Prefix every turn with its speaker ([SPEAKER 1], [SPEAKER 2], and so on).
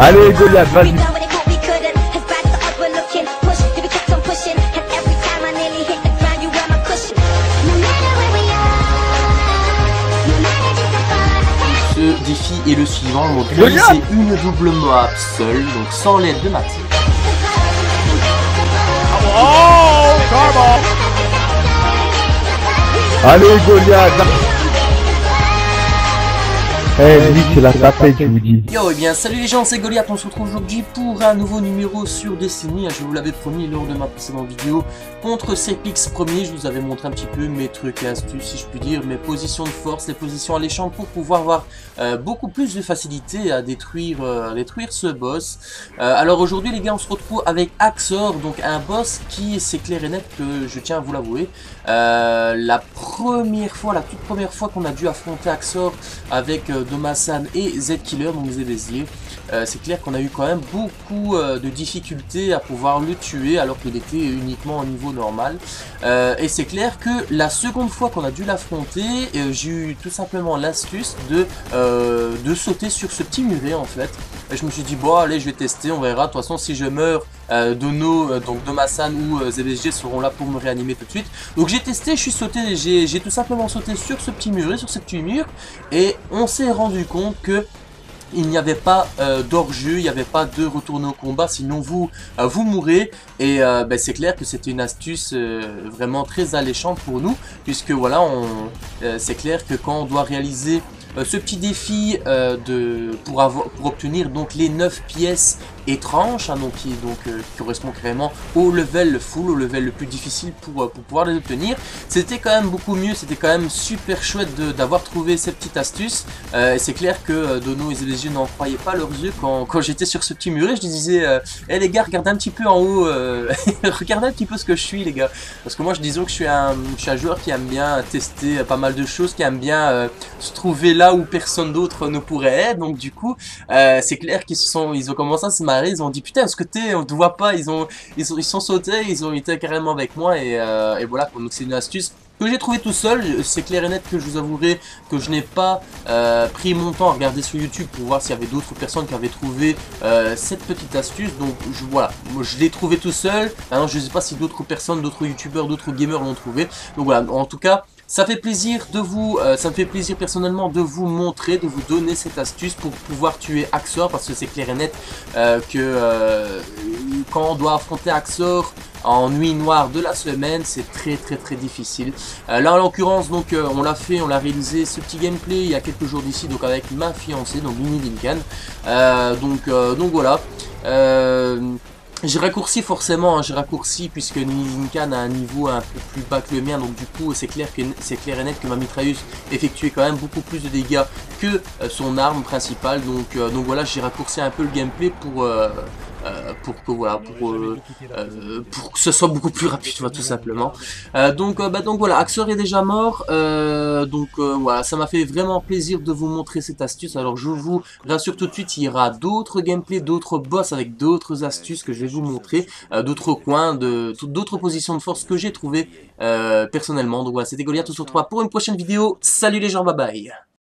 [SPEAKER 1] Allez Goliath, vas-y.
[SPEAKER 2] Ce défi est le suivant, donc réaliser une double map seul, donc sans l'aide de ma team.
[SPEAKER 1] Allez Goliath. Eh lui c'est la tapette je vous dis.
[SPEAKER 2] Yo, et bien salut les gens, c'est Goliath, on se retrouve aujourd'hui pour un nouveau numéro sur Destiny. Je vous l'avais promis lors de ma précédente vidéo contre Sepix premier, je vous avais montré un petit peu mes trucs et astuces, si je puis dire, mes positions de force, les positions alléchantes pour pouvoir avoir beaucoup plus de facilité à détruire ce boss. Alors aujourd'hui les gars, on se retrouve avec Axor, donc un boss qui, c'est clair et net que je tiens à vous l'avouer, la toute première fois qu'on a dû affronter Axor avec Domasan et Z-Killer, donc Z-Bézier, c'est clair qu'on a eu quand même beaucoup de difficultés à pouvoir le tuer alors qu'il était uniquement au niveau normal. Et c'est clair que la seconde fois qu'on a dû l'affronter, j'ai eu tout simplement l'astuce de sauter sur ce petit muret en fait. Et je me suis dit bon allez je vais tester, on verra, de toute façon si je meurs, donc Domasan ou ZBSG seront là pour me réanimer tout de suite. Donc j'ai testé, je suis sauté, j'ai tout simplement sauté sur ce petit muret, sur ce petit mur, et on s'est rendu compte que il n'y avait pas d'hors-jeu, il n'y avait pas de retourner au combat, sinon vous mourrez. Et c'est clair que c'était une astuce vraiment très alléchante pour nous, puisque voilà, c'est clair que quand on doit réaliser ce petit défi pour obtenir donc les 9 pièces étranges, hein, qui correspond carrément au level full, au level le plus difficile pour pouvoir les obtenir. C'était quand même beaucoup mieux, c'était quand même super chouette d'avoir trouvé cette petite astuce. C'est clair que Dono et ZBSG n'en croyaient pas leurs yeux quand j'étais sur ce petit muret. Je disais, hey, les gars, regardez un petit peu en haut, regardez un petit peu ce que je suis les gars. Parce que moi je disais que je suis un joueur qui aime bien tester pas mal de choses, qui aime bien se trouver là où personne d'autre ne pourrait être. Donc du coup, c'est clair ils ont commencé à se marrer. Ils ont dit putain, est-ce que on te voit pas, ils sont sautés, ils ont été carrément avec moi et voilà. Donc c'est une astuce que j'ai trouvé tout seul. C'est clair et net que je vous avouerai que je n'ai pas pris mon temps à regarder sur YouTube pour voir s'il y avait d'autres personnes qui avaient trouvé cette petite astuce. Donc voilà, moi, je l'ai trouvé tout seul. Maintenant je ne sais pas si d'autres personnes, d'autres youtubeurs, d'autres gamers l'ont trouvé. Donc voilà, en tout cas ça fait plaisir ça me fait plaisir personnellement de vous montrer, de vous donner cette astuce pour pouvoir tuer Axor, parce que c'est clair et net que quand on doit affronter Axor en nuit noire de la semaine, c'est très difficile. Là en l'occurrence donc on l'a réalisé ce petit gameplay il y a quelques jours d'ici, donc avec ma fiancée, donc Mini Lincoln. Donc voilà. J'ai raccourci forcément, j'ai raccourci puisque Nizinkan a un niveau un peu plus bas que le mien, donc du coup c'est clair et net que ma mitrailleuse effectuait quand même beaucoup plus de dégâts que son arme principale, donc voilà, j'ai raccourci un peu le gameplay pour que ce soit beaucoup plus rapide, tout simplement. Donc voilà, Axor est déjà mort. Voilà, ça m'a fait vraiment plaisir de vous montrer cette astuce. Alors je vous rassure tout de suite, il y aura d'autres gameplays, d'autres boss avec d'autres astuces que je vais vous montrer, d'autres coins, d'autres positions de force que j'ai trouvé personnellement. Donc voilà, c'était Goliath, on se retrouve pour une prochaine vidéo. Salut les gens, bye bye.